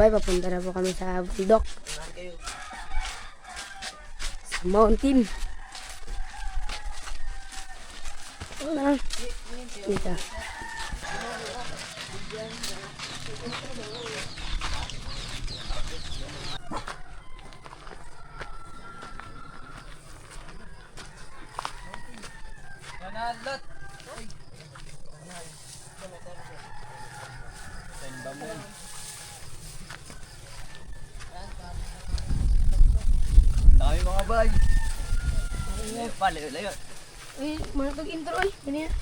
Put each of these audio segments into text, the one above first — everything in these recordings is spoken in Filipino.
bay, papunta na po kami sa bundok. Sa mountain. Wala. Dito. Manalot. Dami mga bay. Layo. Uy, mana itong intro ay. Ganyan.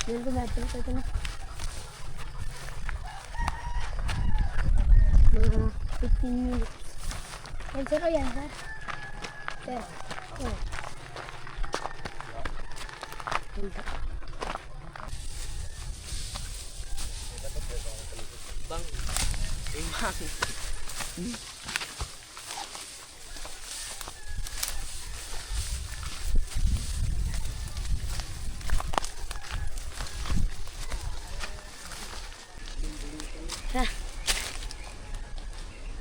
Ganyan ko natin. Ito na. Mga 15 minutes. Yan sir o yan sir. Sir. Oh. Bang. Imang. Ha.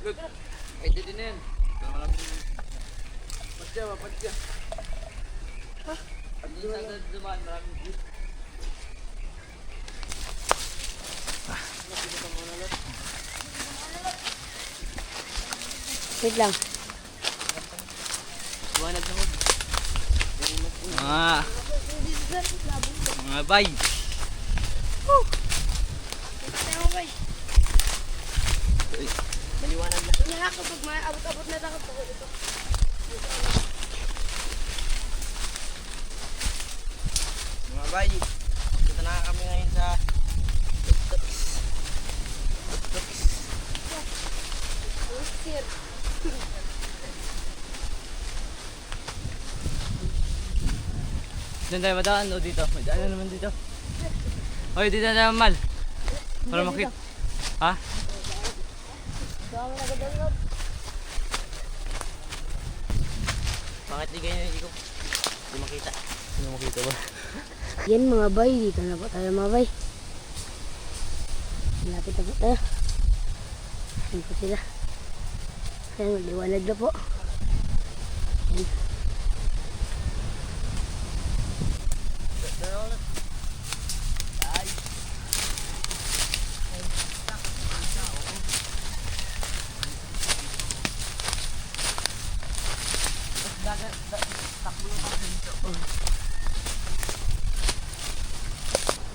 Good. Pwede din yan. Padya. Ha? Padya sa dumaan, maraming view. Wait lang. Buwanag na mo. Mga bay. Maliwanag na. Kaya kapag may abot-abot na takot ako dito. Mga bay. Dito na kami ngayon sa Sir. Diyan tayo madaan o dito? May daan na naman dito. Oy, dito na naman mal. Para makita. Ha? Bakit di kayo hindi ko? Hindi makita. Hindi makita ba? Yan mga bay, dito na po tayo mga bay. Malapit na po tayo. Yan po sila. Ayan, maliwanag na po. Ayan.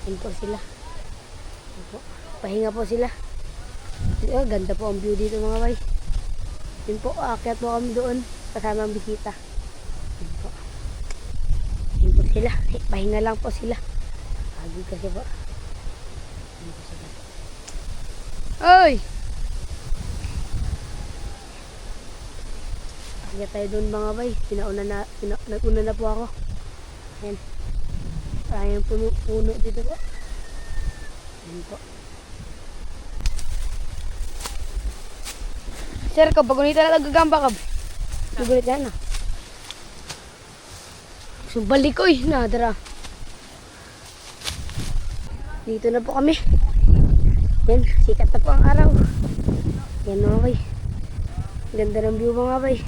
Ayan po sila. Ayan po. Pahinga po sila. Oh, ganda po ang view dito mga bay. Yun po, aakyat po kami doon kasama ang bisita. Yun po. Yun po sila. Pahinga lang po sila. Pagod kasi po. Yun po sila. Oy! Akyat tayo doon mga bay. Naguna na po ako. Ayan. Maraming puno dito po. Ayan po. Sir, kapag unita na nagagamba ka, nagulit yan na. Sumbalik ko nadara. Dito na po kami. Yan, sikat na po ang araw. Yan mga bay. Ganda ng view mga bay.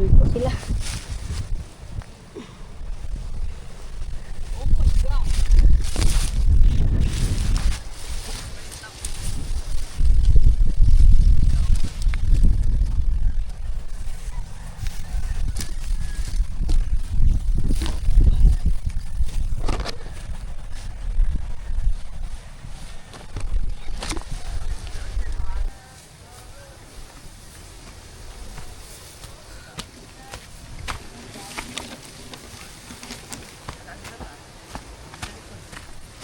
Yan po sila.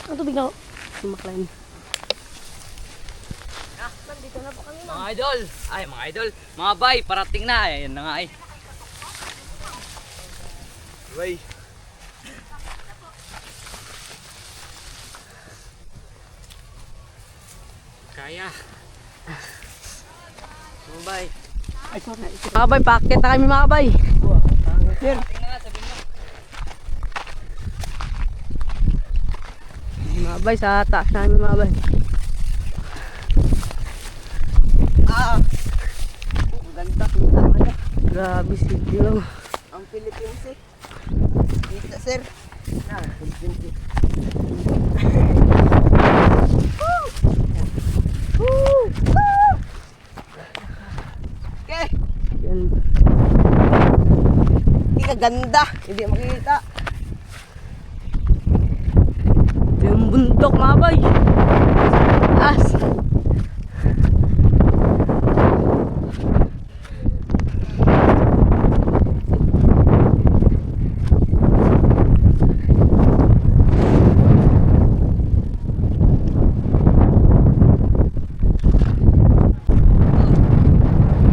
Ang tubig na ako. Sumaklan. Nandito na po kami ma'am. Mga idol. Ay, mga idol. Mga bay, parating na. Ayan na nga eh. Bay. Kaya. Mga bay. Mga bay, paket na kami mga bay. Sir. Mga bay, sa taas namin mga bay. Ang ganda, kita mo na. Grabe si Dilaw. Ang Philippines eh. Kita sir. Na, Philippines eh. Okay. Yan. Hindi ka ganda. Hindi makikita. Yung bundok mga bay. As.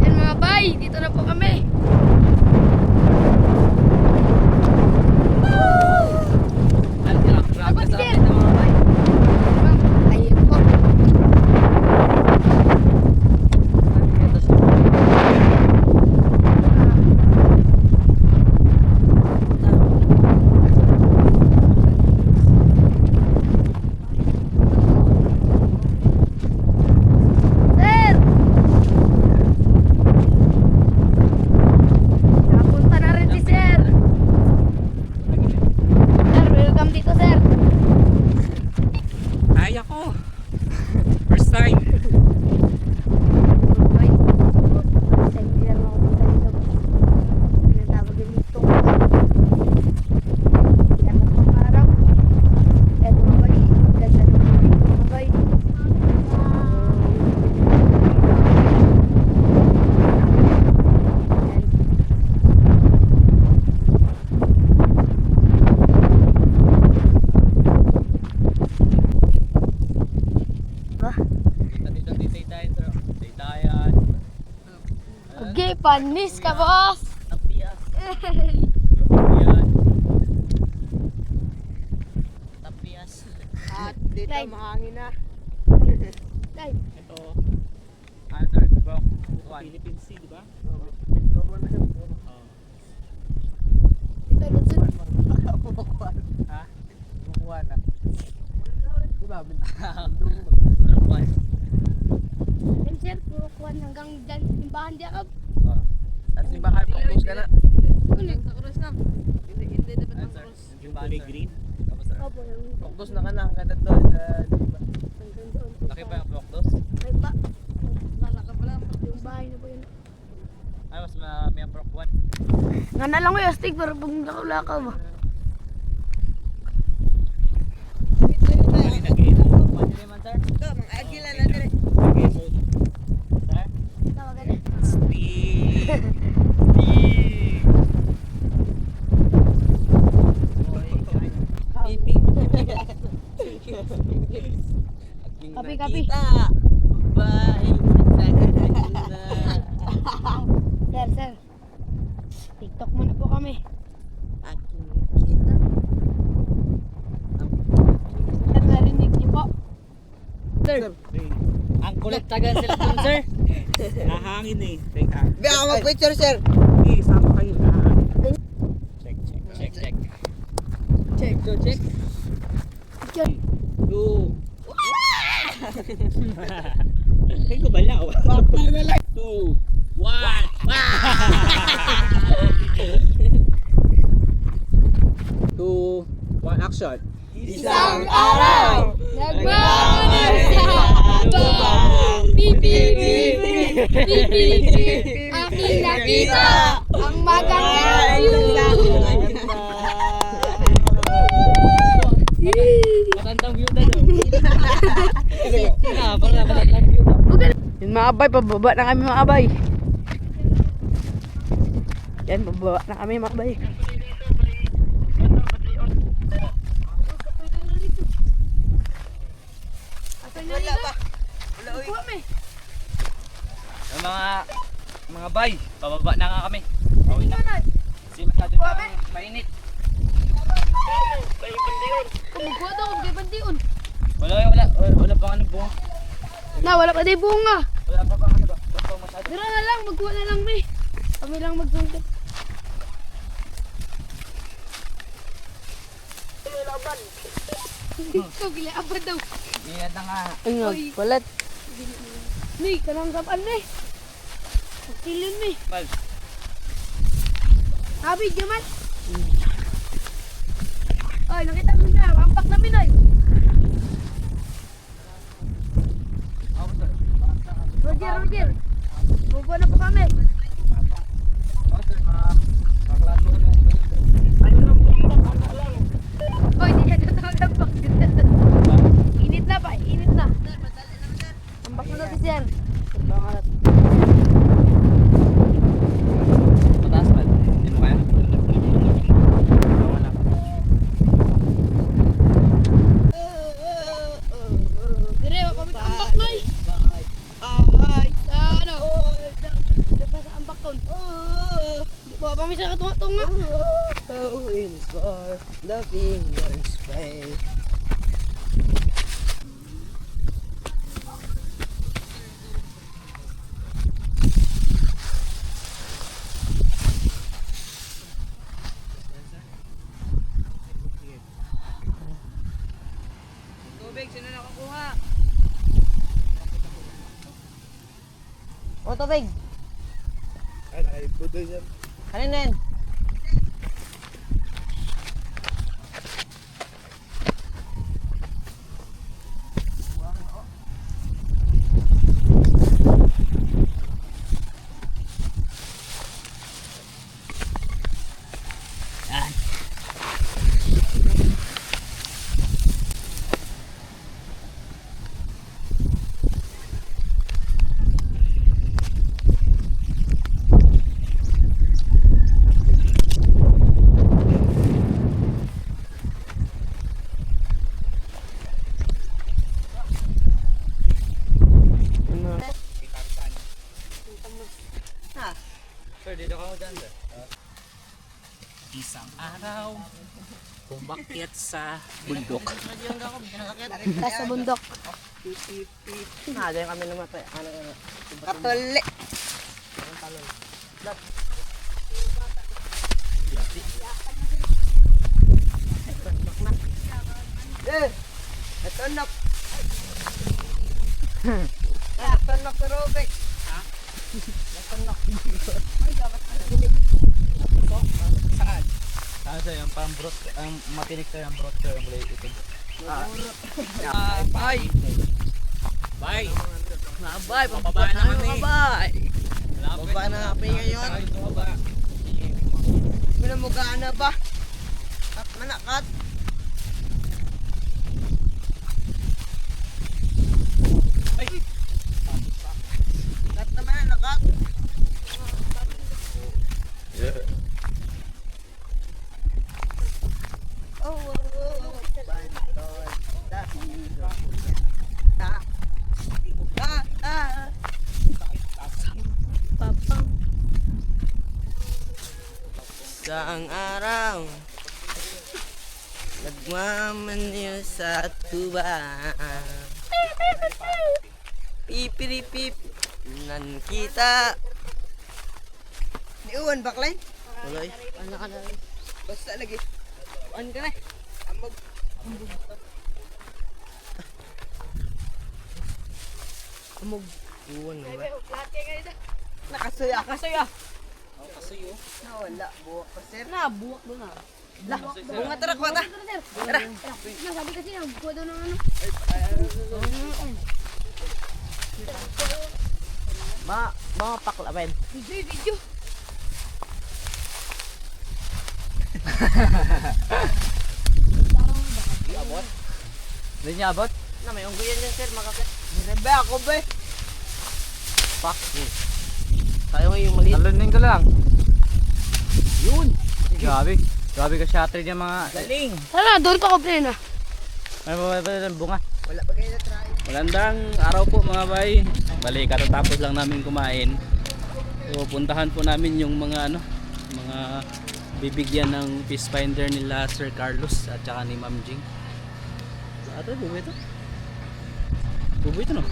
Yan mga bay, dito na po kami. Grabe sa akin ng mga bay. Ayun po. Sir! Nakapunta na rin si Sir. Sir, welcome dito, Sir. Kaya ko. First time. Ay, hindi lang ako punta dito. Pinatawag din dito. Yan na pang araw. Eto mga bay. Ganda naman dito mga bay. Yan. Ba? Dito tayo. Dito tayo. Okay, panis ka, boss! Tapias. Yan. Tapias. At dito Right. mahangin na. Guys, Ito. Answer. Bro. Philippine Sea, di ba? ito Luzon. Ha? Bukuha na. Diba? Ano ba? Yan, sir, puro kuhan hanggang dyan. Timbahan di ako. At si Bakar, focus ka na. Ulit. Hindi dapat Answer. Yung kulay green. Tapos Opo, yung focus na ka na. Kada to. Diba? hanggang doon po laki sa- pa yung Proctos. May ba? Lalaka pala. Yung bahay na po yun. Ay, mas may Proc 1. Nga na lang ko yung stick pero pag nakulakaw ba? Dali na gate. Proc 1 din man, sir. Ito, mga agila na dire. Okay, so. Sir? Tawagan na. Speed. Speed. Kapi, kapi. Bye. Sir, sir. TikTok muna po kami. Aking kita. Sir, narinig niyo po. Sir. Ang kulit taga cellphone, sir. Nahangin eh. Teka. Be, ako mag-picture, sir. Okay, sama kayo na. Check. Check, so check. Picture. 2. Kaya ko balaw. 2. 1. 2. 1 action. Isang araw. Nagmamahal sa habang bibig. Aking nakita ang magandang view. Magandang view na daw. Magandang view na. Yun mga abay, pababa na kami mga abay. Yan, pababa na kami mga abay. Wala ba? Wala, uy. Yung mga bay, pababa na nga kami. Pauwi na. Kasi masyado na mainit. Kumugwa daw, kung di bandiun. Wala pa ano bunga. Na, wala pa di bunga. Wala pa ano ba? Wala pa masyado. Dira na lang, magkuha na lang may. Kami lang magsunod. Ikaw, gila apa daw. Iyan na nga. Ay, palat. Ni, kanang kapan ni. Silin mo eh. Mal. Sabi, Jamal. Oy, nakita mo na. Ampak namin ay. Roger. Bubo na po kami. Oy, di siya tatawag ampak. Init na pa, init na. Ambak mo na si Sir. Bangat. Mataas man. Hindi mo kaya? Wala. Dire, kami ambak na eh. Ano? Diba sa ambak ton? Di ba kami sa katunga-tunga? Oh, inspire the fingers fade. Tubig, sino nakakuha? O, tubig. Ay, puto yan. Ano na yan? Sir, dito ka mo dyan, sir. Isang araw, kumakyat sa bundok. Sa bundok. Diyan kami namatay. Katuli. Natunok. Natunok si Rubik. Saan? Saan sir, yung parang brot, ang matinik sir, yung brot sir, yung kulay itim. Bye! Bye! Mabay, Pababa na kami. mabay. Baba na kami ngayon. Minamugaan na ba? Kat manakat. Ay! Kat naman na nakat. Papang. Saang araw nagmamanyo sa tuba. Pipiripip nan kita. Niuwan baklay? Wala eh. Ano ka na? Basta lagi. Ano ka na? Amog. Amog. Uwan na ba? Nakasuya. Nakasuya. Kasuyo. Nawala. Buwak pa sir. Na, buwak doon na. Lah, bunga tara ko ta. Tara. Sabi kasi yung buwak doon ng ano. Mga paklawen. Video. Abot? Hindi niya abot? Na may unggoyan yan sir, makapit. Direbe ako be. Fuck you. Tayo nga yung maliit. Talunin ko lang. Yun! Grabe. Grabe ka shatter niya mga... Galing. Tara, doon pa ko plena. May mga bunga. Wala pa kayo na try. Magandang araw po mga bay. Bali, katatapos lang namin kumain. So, puntahan po namin yung mga mga bibigyan ng fish finder nila Sir Carlos at saka ni Ma'am Jing. Ato, bubo ito. Bubo ito no?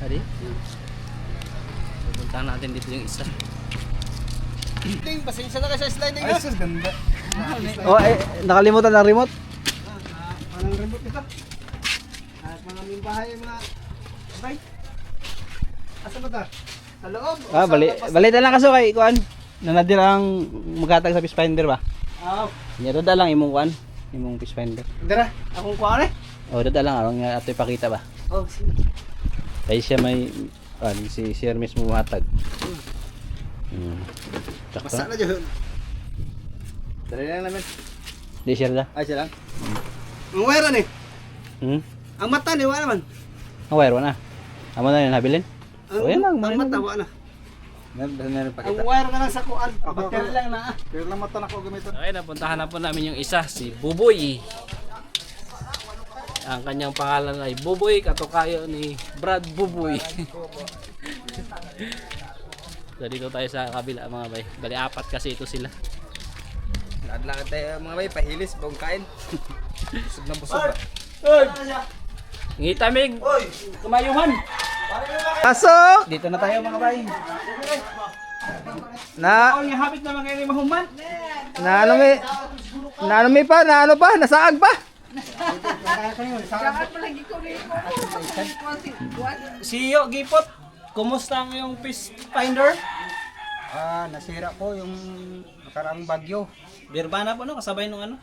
Hadi? Pupuntahan natin dito yung isa. Ding, pasensya na kayo sa sliding Ay, sus, ganda. Oh, nakalimutan ng remote. Anong remote ito? At mga aming bahay, mga bay. Asa ba ta? Sa loob. Balita lang kaso kay kuan. Nanadir ang maghatag sa fish finder ba? Ah, Nya dada lang imong kuan, imong fish finder. dara, akong kuha eh. Oh, dada lang aron nga ato ipakita ba. Oh, sige. Kay siya may si Sir mismo matag. Basta na dyan. Dali lang namin. Di siya da. Ay, siya lang. Ang wire ni. Ang mata ni, wala naman. Ang wire na. Amo na yung nabilin. Ang, Oh, yan lang, ang meron mata, wala na. Meron Ang wire na lang sa kuan. Bakter lang na. Pero lang mata na ko gamiton. Okay, napuntahan na po namin yung isa, si Buboy. Ang kanyang pangalan ay Buboy, katukayo ni Brad Buboy. So dito tayo sa kabila mga bay. Bali apat kasi ito sila. Ladlakad tayo mga bay, pahilis, buong kain. Busog na busog. Ngitamig, kumayuhan. Pasok! Dito na tayo mga bay. Na, Ang habit naman kayo ni Mahuman. na ano may pa, na ano pa, nasaag pa. Siyo, Gipot. Kumusta ang iyong fish finder? Nasira po yung nakaraang bagyo. Birbana po no, kasabay nung ano?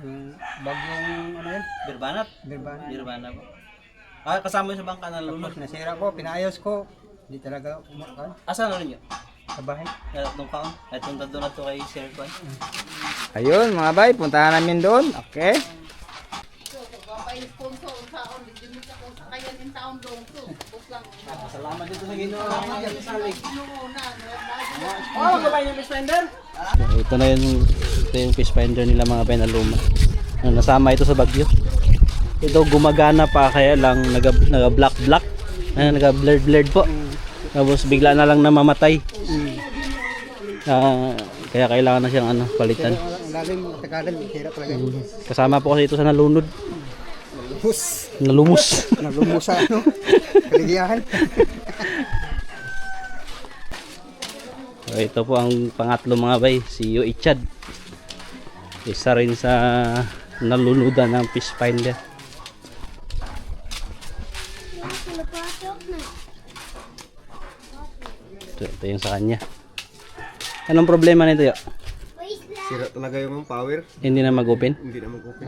Yung bagyong ano yun? Birbanat. Birbana. Birbana po. Kasama yung sa bangka na lulot. Tapos nasira po, pinayos ko. Hindi talaga umakan Asa na rin yun? sa bahay. Nung kaon? At punta doon na to kay Sir Kwan. Ayun mga bay, puntahan namin doon. Okay. Salamat dito sa Ginoo. Oh, gabay yung fish finder. Ito na yung fish finder nila mga bay na luma. Nasama ito sa bagyo. Ito gumagana pa kaya lang naga black naga blurred po. Tapos bigla na lang namamatay. Kaya kailangan na siyang palitan. Lalim, tagalan, hirap talaga. Kasama po kasi ito sa nalunod. Lumos. Nalumos. Nalumos sa ano. Kaligiyahan. So, ito po ang pangatlo mga bay, si Yo Ichad. Isa rin sa nalunudan ng fish finder. Ito yung sa kanya. Anong problema nito Yo? Sira talaga yung power. Hindi na mag-open? Hindi na mag-open.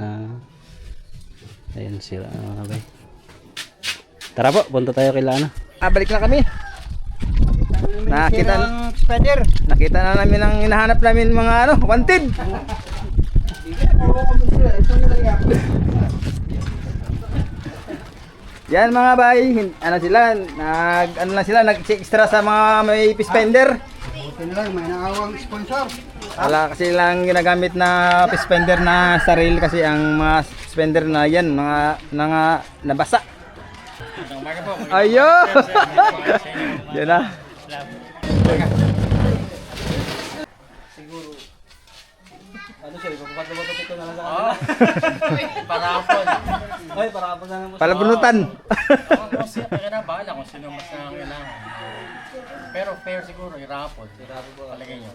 Ayan sila mga bay. Tara po, punta tayo kay Lana. Balik na kami. Nakita na namin ang hinahanap namin mga wanted. Yan mga bay, nag-extra sa mga may fish finder. Buti na lang, may naawang sponsor. Wala kasi lang ginagamit na fish finder na sarili kasi ang mga fish finder na yan, mga nabasa. Ayo! Yan na. Ano siya, ipapapatapot ito na lang sa kanila. Parapon. Ay, parapon na naman. Palabunutan. Kasi bahala kung sino mas nangangailangan. Pero fair siguro, irapon. Irapon po. Palagay nyo.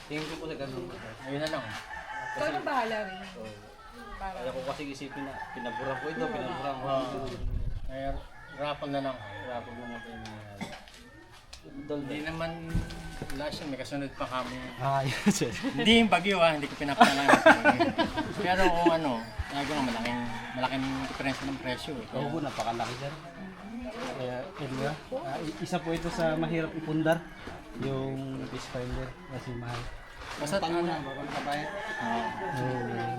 Tingin ko po sa ganun. Ayun na lang. Ikaw na bahala rin. Kaya ko kasi isipin na pinaburang ko ito, pinaburang ko. Ay, rapon na lang. Irapon mo natin yung nangyari. Hindi naman last yun, may kasunod pa kami. Yes. Hindi yung bagyo hindi ko pinapanalan. Pero kung nagawa malaking diferensya ng presyo. Oo, napakalaki dyan. Kaya, isa po ito sa mahirap ipundar, yung fish finder kasi mahal. Basta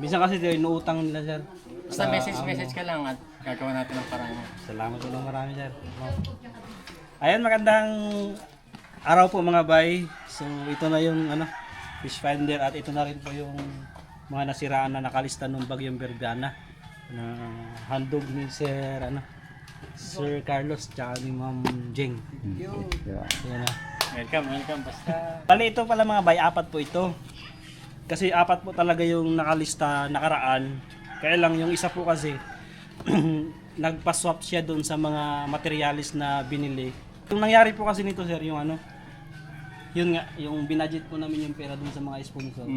Minsan kasi inuutang nila sir. basta message ka lang at gagawa natin ng paraan. Salamat po ng marami sir. Ayan, magandang araw po mga bay. So ito na yung fish finder at ito na rin po yung mga nasiraan na nakalista ng bagyong Bergana na handog ni Sir Carlos tsaka ni Ma'am Jeng. Ayan na. Welcome. Basta Bali ito pala mga bay, apat po ito. Kasi apat po talaga yung nakalista nakaraan. Kaya lang yung isa po kasi nagpa-swap siya doon sa mga materialis na binili. Yung nangyari po kasi nito sir, yung yun nga, yung binudget po namin yung pera doon sa mga sponsor.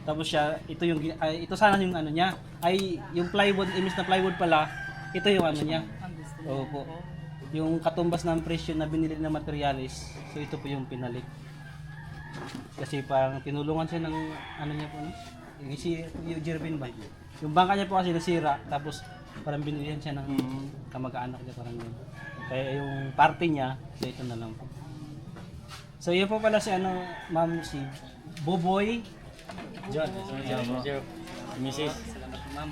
Tapos siya, ito sana yung niya, ay yung plywood, imbis na plywood pala, ito yung niya. Opo. yung katumbas ng presyo na binili ng materialis, so ito po yung pinalik. Kasi parang tinulungan siya ng ano niya po, no? Yung Jervin ba? Yung bangka niya po kasi nasira, tapos parang binilihan siya ng kamag-anak niya, parang yun. Kaya yung party niya, so ito na lang po. So yun po pala si ano, ma'am, si Boboy John, Mrs. Salamat po, ma'am.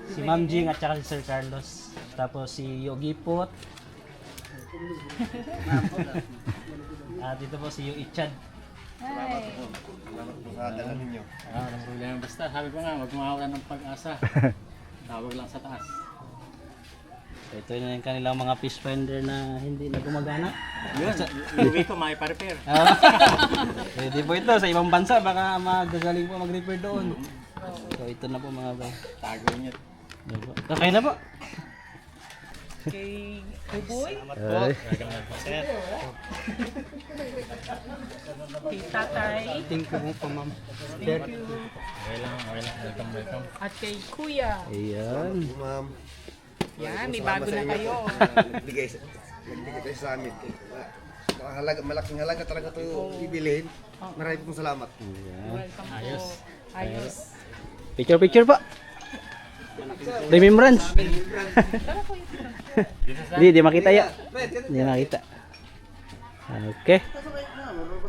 Si Ma'am Jing at saka si Sir Carlos. Tapos si Yogi Pot. At dito po si Yo Ichad. Walang problema. Basta, sabi ko nga, huwag mawawala ng pag-asa. Tawag lang sa taas. So, ito na yung kanilang mga fish finder na hindi na gumagana. Yun, uwi ko, makipar-repair. Pwede po ito sa ibang bansa, baka magagaling po mag-repair doon. So ito na po mga bay. Tago niya. Okay na po. Kay Buboy, Ay. Sir. kay Tatay, Thank you po, ma'am. thank you. Okay lang. Welcome. At kay Kuya. Ayan. Ma'am. Yan, may bago na kayo. Nagbigay tayo sa amin. Malaking halaga talaga ito ibilhin. Maraming pong salamat. Welcome Ayos. po. Ayos. Picture po. Remembrance. Di makita ya. Di makita. Okay.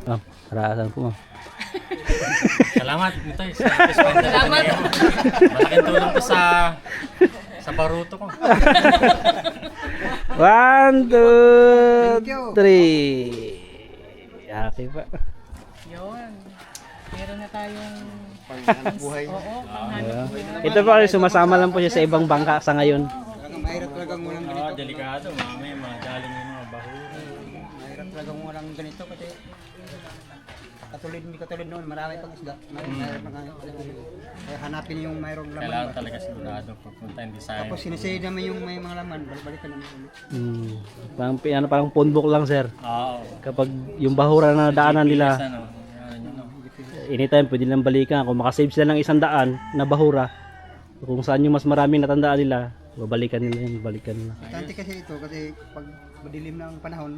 Oh, raasan po ma'am. Salamat ito sa fish finder. Salamat. Malaking tulong to sa baruto ko. 1, 2, 3. Okay pa. Yun. Meron na tayong Panghanap buhay. oo, panghanap buhay. Ito po kasi sumasama lang po siya sa ibang bangka sa ngayon. Mahirap talagang walang ganito. Delikado. Mamaya madaling yung mga bahuro. Mahirap talagang walang ganito kasi katulad noon, marami pang isda. Mahirap na kaya hanapin yung mayroong Kailangan laman ba. talaga sigurado pagpunta hindi sayang. Tapos sinisave naman yung may mga laman, balik-balikan naman ulit. Parang phonebook lang sir. Oo. Kapag yung bahura na daanan nila, Ano, yun, no. anytime pwede nilang balikan. Kung makasave sila ng 100 na bahura, kung saan yung mas maraming natandaan nila, babalikan nila yun, babalikan nila. Importante kasi ito kasi pag madilim na ang panahon,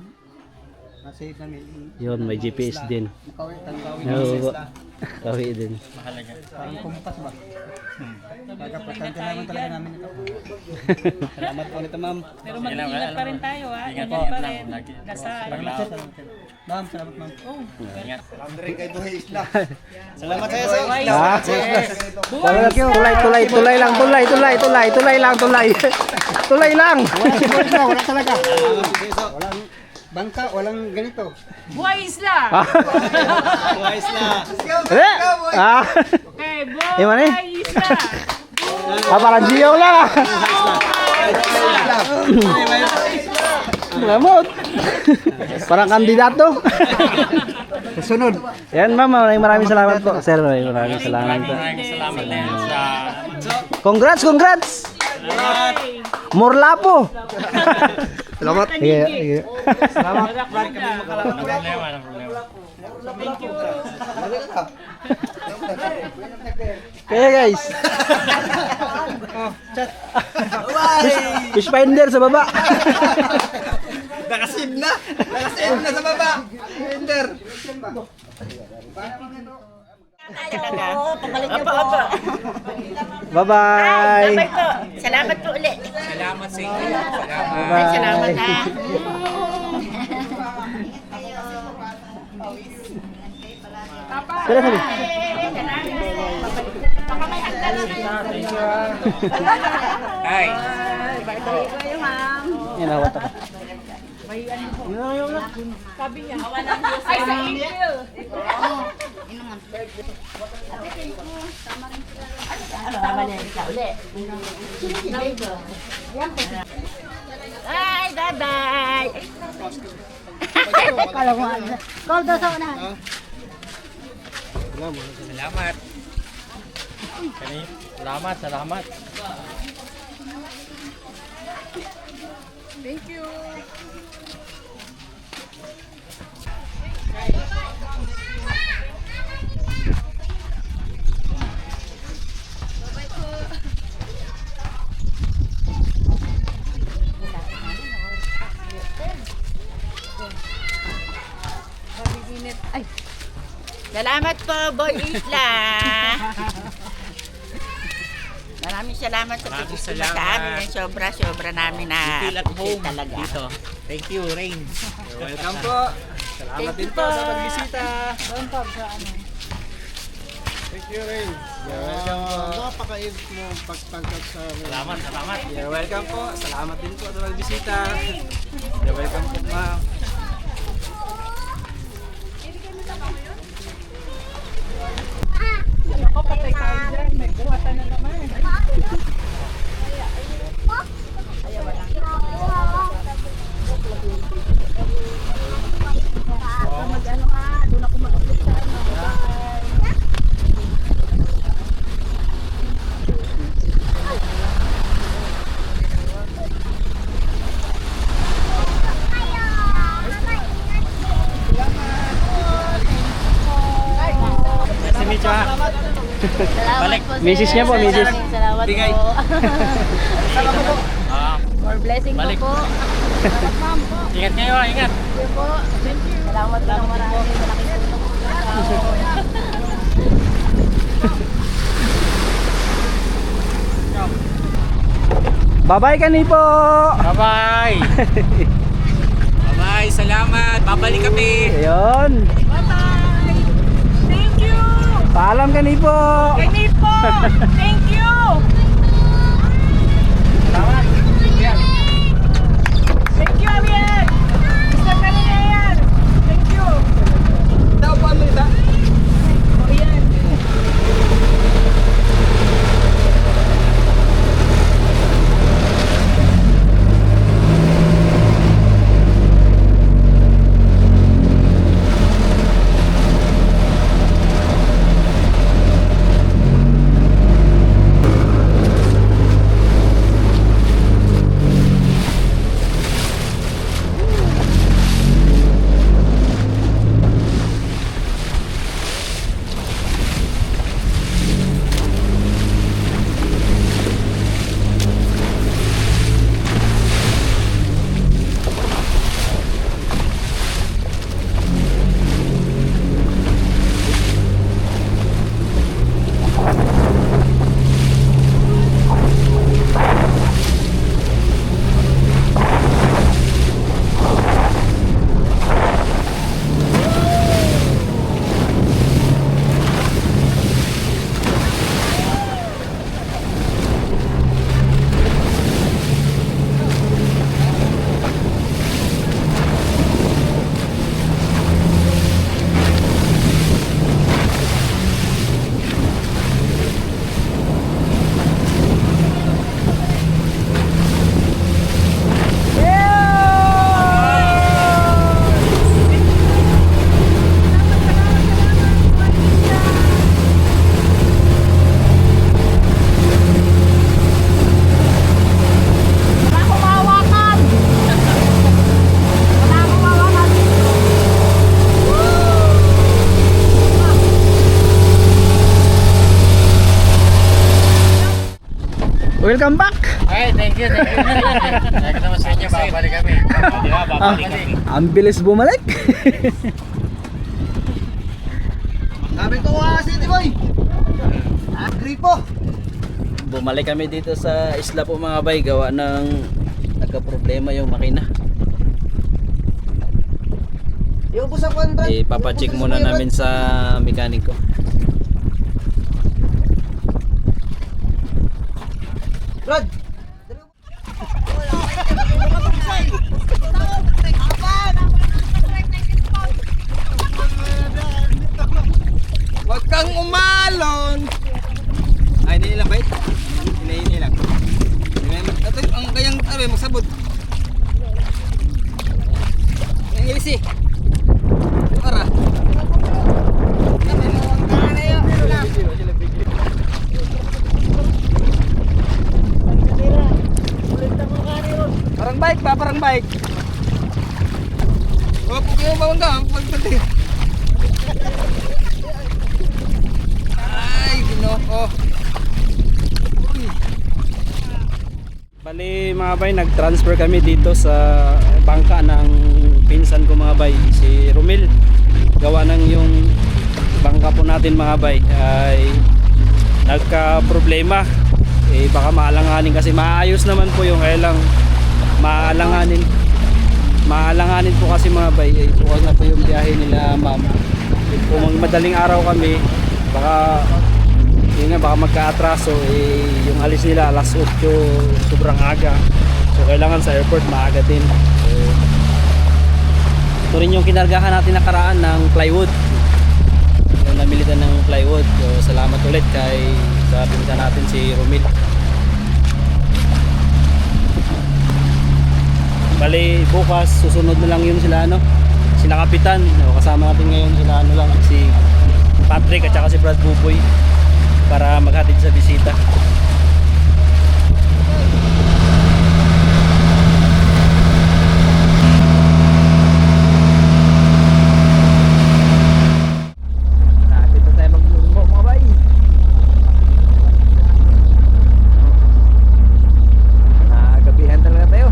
nasave namin. Yun, may GPS din. Makawi, tangkawi Oo, kawi din. Mahalaga. parang kumpas ba? Kaya importante naman talaga namin ito. Salamat po nito ma'am. Pero mag-iingat pa rin tayo ha. Ingat Ingat pa lang. rin. Lagi. Dasal. Paglaot. Ma'am, salamat ma'am. Oh, Ingat. Rin kay Buhay Isla. Salamat sa iyo. Ha? Tulay lang. Tulay lang. Wala talaga. Walang bangka, walang ganito. Buhay Isla! Eh? Ah. Okay, Eh, mani? Buhay Isla! Parang Gio lang. Lamot. Parang kandidato. Sunod. Yan ma'am, maraming salamat po. Sir, maraming salamat po. Maraming salamat din sa Congrats! Morlapo. Salamat. Sige. Walang problema. Kaya guys. Fish finder sa baba. Nakasave na sa baba. Ender. Bye-bye. Salamat po ulit. Salamat sa inyo. Bye-bye. Salamat ha. Tara, sabi. Hi. Yan, nawat ako. Sabi niya. Ay, sa Angel. Bye, bye-bye. Kala mo ano. Call daw sa unahan. salamat. Salamat. Thank you. Salamat po, Boy Isla. Maraming salamat sa pagkikita sa amin. Sobra-sobra namin na Feel at home talaga. dito. Thank you, Rain. Welcome po. Salamat din po sa pagbisita. Thank you, Ray. Napakait mo pagtangkad sa amin. Salamat. You're welcome po. Salamat din po sa pagbisita. You're welcome po, ma'am. Nice to meet you, ha? Salamat po, sir. Misis niya po, misis. Maraming salamat Bigay. po. Ah, For blessing Balik. po. Salamat, ma'am po. ingat kayo, ingat. Thank you po. Salamat po ng marami. Malaking tulong po sa tao. Bye-bye ka po. Bye-bye. Bye-bye, salamat. Babalik kami. Ayun. Bye-bye! Thank you! Paalam ka po. Ganit po! Thank you! Salamat. Yan. Thank you, Ariel! Mr. Kalinayan! Thank you! Daw pa mo ita. O yan. Welcome back. Ay, thank you. Thank you naman sa inyo. Babalik kami. Di ba, babalik kami. Ang bilis bumalik. Sabi ko City Boy. Gripo. Bumalik kami dito sa isla po mga bay. Gawa ng nagka-problema yung makina. Yung po sa kwadrat. Ipapacheck muna namin sa mekaniko. Rod. Huwag kang umalon. Ay, hindi lang bait. Hindi lang. Ito ang kayang magsabot. Ang easy. Para. Parang bike ba? Parang bike. Oh, kayo bawang ka. Pagpati. Ay, ginoo. Bali mga bay, nag-transfer kami dito sa bangka ng pinsan ko mga bay, si Romel. gawa ng yung bangka po natin mga bay ay nagka problema, baka maalanganin kasi maayos naman po yung kaya lang maalanganin po kasi mga bay, bukas na po yung biyahe nila ma'am. Kung madaling araw kami baka yun nga, baka magka-atraso, yung alis nila alas 8, sobrang aga, so kailangan sa airport maaga din. So, ito rin yung kinargahan natin nakaraan ng plywood, yung namilitan ng plywood. So salamat ulit sa pinunta natin si Romil. Bali bukas susunod na lang yun sila sila kapitan. Kasama natin ngayon sila lang si Patrick at saka si Brad Buboy para maghatid sa bisita. Nakapit na tayo maglunggo mga bay. Nakagabihan talaga tayo.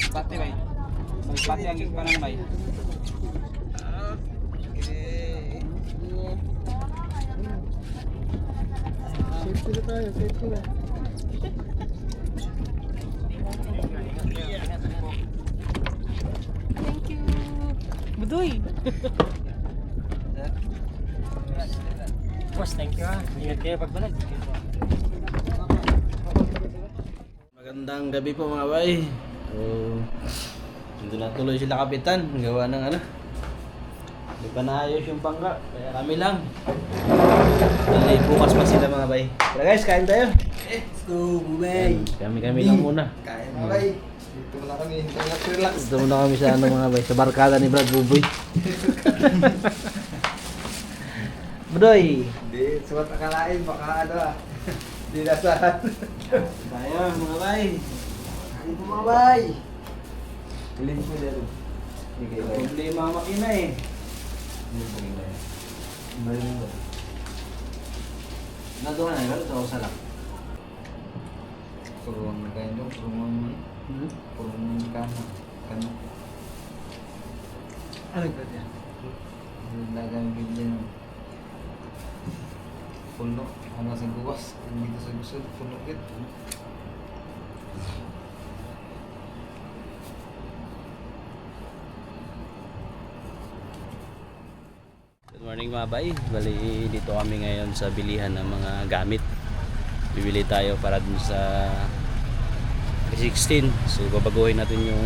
Pati bay. Pati ang parang bay. Budoy. Boss, thank you ah. Ingat kayo pagbalag. Magandang gabi po mga bay. So, hindi na tuloy sila kapitan. Gawa ng hindi pa naayos yung bangka. Kaya kami lang. Dali, bukas pa sila mga bay. Tara guys, kain tayo. Let's go, bay. Kami lang muna. Kain mga bay. Dito muna kami, relax. Dito muna kami sa mga bay. Sa barkada ni Brad Buboy. Budoy. Hindi, sumat akalain, baka Di nasahan. Tayo mga bay. Kain po mga bay. Piling po dyan. Problema ang makina eh. Nadoon na yun, ito sa lang. Puruan na kayo doon, puruan kano. Ano ba yan? Dagang bigyan ng puno, sa guwas, dito sa gusod, puno kit. Good morning mga bay. Bali dito kami ngayon sa bilihan ng mga gamit. Bibili tayo para dun sa 16. So babaguhin natin yung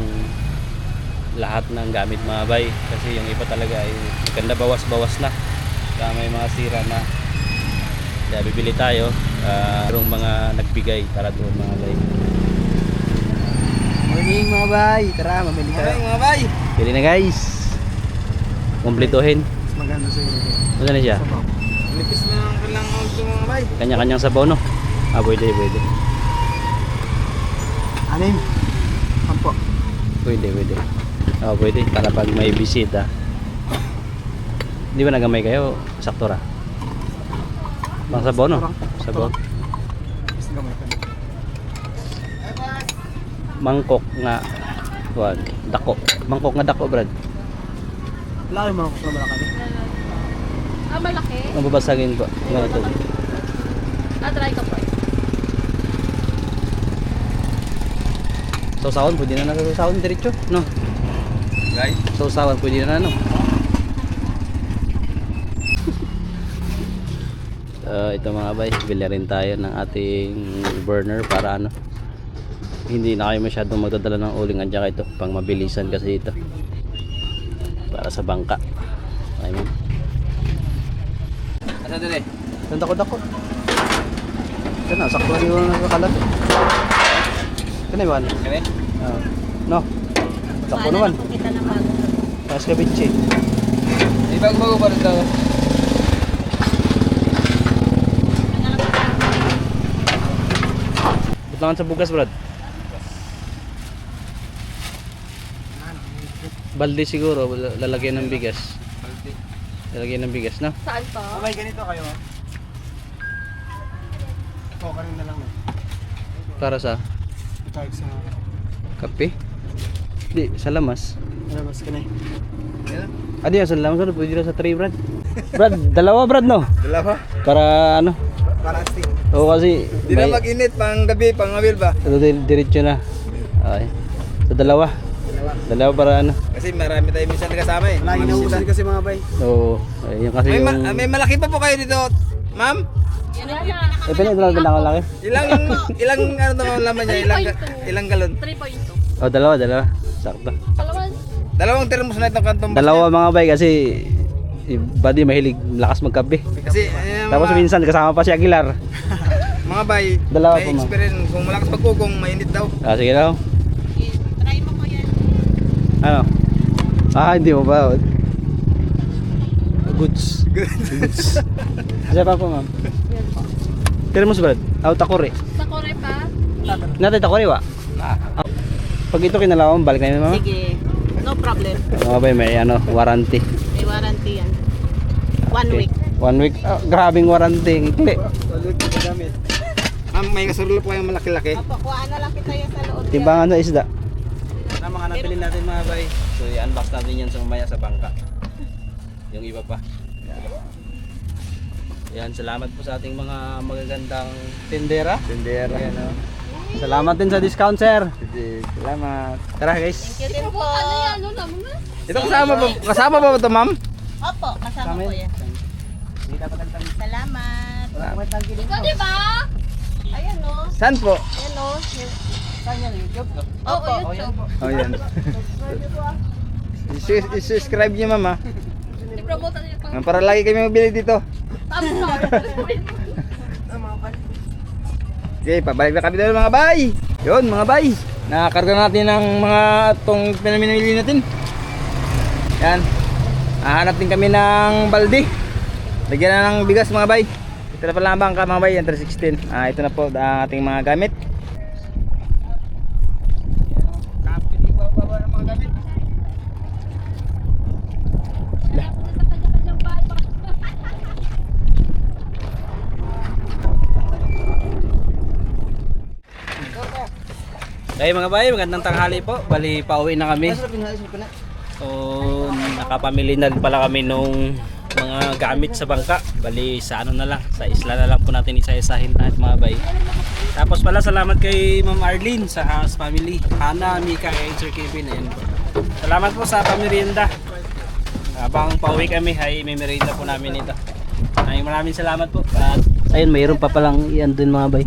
lahat ng gamit mga bay. Kasi yung iba talaga ay maganda bawas-bawas na. Kaya may mga sira na. Kaya bibili tayo. Merong mga nagbigay para doon mga bay. Morning mga bay, tara mamili tayo. Mga bay. Bili na guys. Kumplituhin. Maganda sa inyo. Ano na siya? Nipis na ang kailangan auto mga bay. Kanya-kanyang sabaw no? Pwede. Anim. Ampo. Pwede. Pwede. Para pag may bisita. Di ba nagamay kayo? Sakto ra. Pang sabaw no? Sabaw. Mas gamay ka. Mangkok nga. Tuwan. Dako. Mangkok nga dako, Brad. Wala kayo mga kukumala kami. Malaki. Mababasagin ko. Nga ito. Try ko po. Sausawan, pwede na sausawan diretso. No? Guys. Sausawan, pwede na no? Ito mga bay, bili rin tayo ng ating burner para hindi na kayo masyadong magdadala ng uling at saka ito pang mabilisan kasi ito para sa bangka. Ayun. Asa dali? Dako. Ito na, sakto rin yung nakakalat. Ito na yun. Kami? No. Sakto naman. Kita na bago. Mas kabitsi. Di bago pa rin daw. Butangan sa bugas, Brad. Balde siguro, lalagyan ng bigas. Lalagyan ng bigas, no? Saan pa? May ganito kayo. Ito, kanin na lang. Para sa Charge sa kape? Di, sa lamas. labas ka na eh. Adi, sa lamas, ano? Pwede na sa tray, Brad. Brad, dalawa, Brad, no? Dalawa? Para ano? Para stick. Oo, kasi Di na mag-init, pang gabi, pang awil ba? diretso na. Okay. So, dalawa. Dalawa para ano? Kasi marami tayo minsan kasama eh. Lagi na usan kasi mga bay. Oo. Ayun kasi May, yung... may malaki pa po kayo dito, ma'am? Eh, pinag-dalawa lang ako laki. Ilang ano naman laman niya? Ilang galon? 3.2. Oh, dalawa. Sakto. Dalawang termos na itong kantong. Dalawa mga bay kasi si Buddy mahilig lakas magkape. Kasi Tapos minsan kasama pa si Aguilar. mga bay, Dalawa may po, ma'am. experience. Kung malakas magkugong, mainit daw. Ah, sige daw. Try mo ko yan. Ano? Ah, hindi mo ba? Goods. Goods. Isa pa po, ma'am. Termos, Brad. Out takore. Takore pa? Natay takore wa? Pag ito kinalawan, balik na yun, ma'am. Sige. No problem. Mga bay, may ano, warranty. May warranty yan. 1 Okay. week. 1 week. Ah, grabing warranty. Ikli. Ma'am, may kasarulo po kayong malaki-laki. Opo, kuhaan na lang kita yan sa loob. Timbangan sa isda. Sa mga nabili natin mga bay. So i-unbox natin yan sa mamaya sa bangka. Yung iba pa. Yan, salamat po sa ating mga magagandang tindera. Tendera. Ayan, oh. Salamat din sa discount, sir. Salamat. Tara guys. Thank you din po. Ito kasama ba ito, ma'am? Opo, kasama ko yan. Salamat. Ikaw, di ba? Ayan o. Saan po? Ayan o. Oo, YouTube. Oh, yan. I-subscribe niyo, ma'am, ha? I-promote natin yung Para lagi kami mabili dito. Okay, pabalik na kami doon mga bay. Yun mga bay. Nakakarga natin ng mga itong pinamimili natin. Yan. Hahanap din kami ng balde. Lagyan na ng bigas mga bay. Ito na pala ang bangka mga bay, yan 316. Ito na po ang ating mga gamit. Okay mga bay, magandang tanghali po. Bali, pauwi na kami. So, nakapamili na pala kami nung mga gamit sa bangka. Bali, sa ano na lang, sa isla na lang po natin isa-isahin lahat mga bay. Tapos pala, salamat kay Ma'am Arlene sa Haas Family. Hana, Mika, and Sir Kevin. Ayan po. Salamat po sa pamerienda. Habang pauwi kami, ay may merienda po namin ito. Ay, maraming salamat po. At ayun, mayroon pa palang iyan dun mga bay.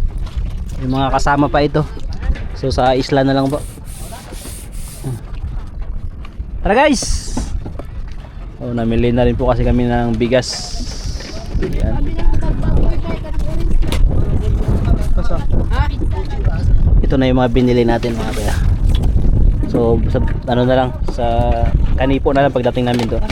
Yung mga kasama pa ito. So sa isla na lang po. Tara guys. Oh, namili na rin po kasi kami ng bigas. Yan. Ito na yung mga binili natin mga kaya. So sa ano na lang, sa kanipo na lang pagdating namin doon.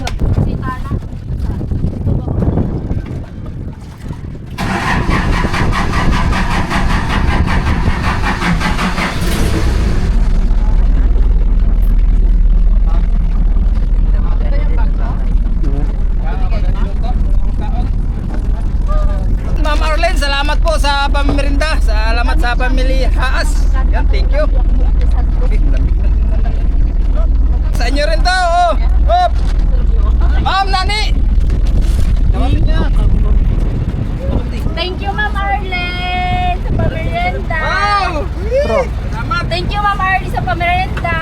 Ma'am Arlene, salamat po sa pamerinda. Salamat sa pamilya Haas. Yan, thank you. Sa inyo rin to. Oh. Hop. Ma'am Nani. Thank you, Ma'am Arlene, sa pamerienda. Wow. Salamat. Thank you, Ma'am Arlene, sa pamerienda.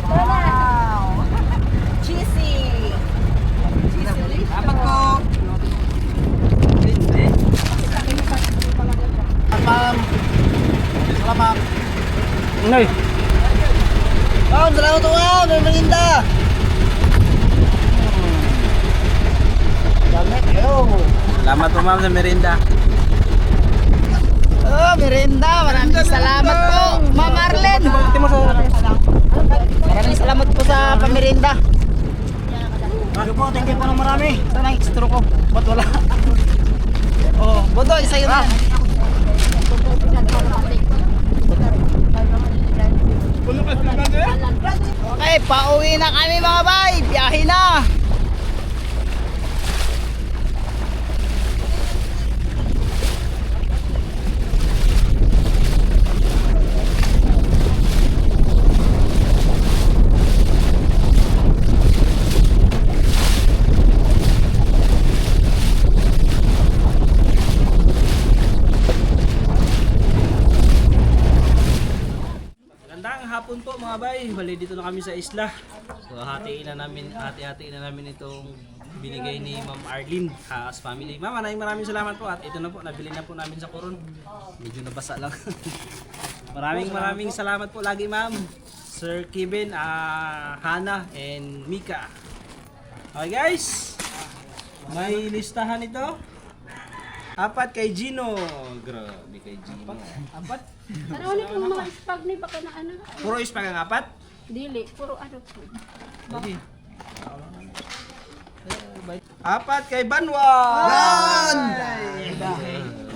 Wow. Cheesy. Salamat po. Salamat. Ngay. Oh, salamat po. May merinda. Salamat po ma'am sa merienda. Oh, merenda. Maraming salamat po, Ma'am Arlene. Maraming salamat po sa pamerinda. Thank you po ng marami. Sana extra ko. Ba't wala? Oh, Bodo, isa yun na. Puno Okay, pauwi na kami mga bay. Biyahe na. Magandang hapon po mga bay. Bali dito na kami sa isla. So hati-hatiin na namin itong binigay ni Ma'am Arlene as family. Ma'am, maraming salamat po at ito na po, nabili na po namin sa Coron. Medyo nabasa lang. maraming salamat po lagi Ma'am. Sir Kevin, Hana and Mika. Okay guys. May listahan ito. 4 kay Gino. Grabe kay Gino. 4? Ano ulit yung mga spag ni baka na ano? Puro ispag ang 4? Dili, puro ano po. Sige. 4 kay Banwan!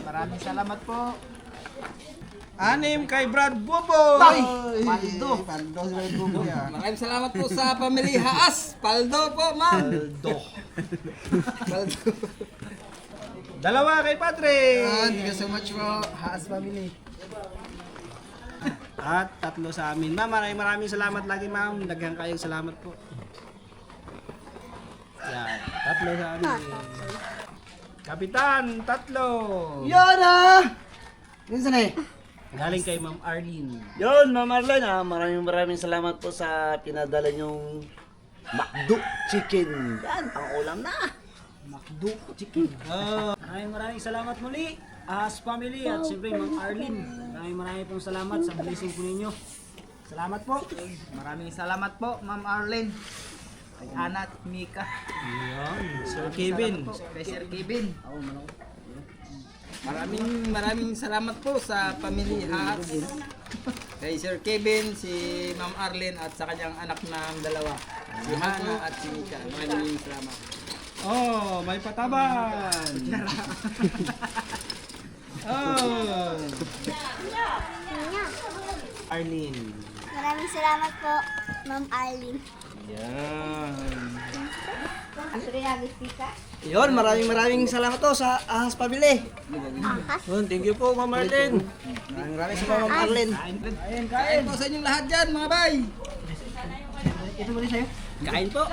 Maraming salamat po. 6 kay Brad Boboy! Paldo. Paldo si Brad Buboy. Maraming salamat po sa pamilya Haas. Paldo po, ma'am. Paldo. 2 kay Patrick! Thank you so much po, Haas family. At 3 sa amin. Ma'am, maraming salamat lagi ma'am. Daghang kayong salamat po. Yan, 3 sa amin. Kapitan, 3. Yona! Minsan eh. Galing kay Ma'am Arlene. Yun, Ma'am Arlene, maraming salamat po sa pinadala nyong McDo Chicken. Yan, ang ulam na. McDo Chicken. Maraming salamat muli. As family at siyempre Ma'am Arlene. Maraming pong salamat sa blessing po ninyo. Salamat po. Maraming salamat po, Ma'am Arlene. Kay Ana at Mika. Yan, Sir Kevin. Kay Sir Kevin. Maraming salamat po sa pamilya Haas. Kay Sir Kevin, si Ma'am Arlene at sa kanyang anak na dalawa. Si Hana at si Mika. Maraming salamat. Oh, may pataban. Oh. Arlene. Maraming salamat po, Ma'am Arlene. Yan. Yun, maraming salamat po sa Ahas Pabili. Thank you po, Ma'am Arlene. Maraming salamat, Ma'am Arlene. Kain po sa inyong lahat dyan, mga bay. Kain po.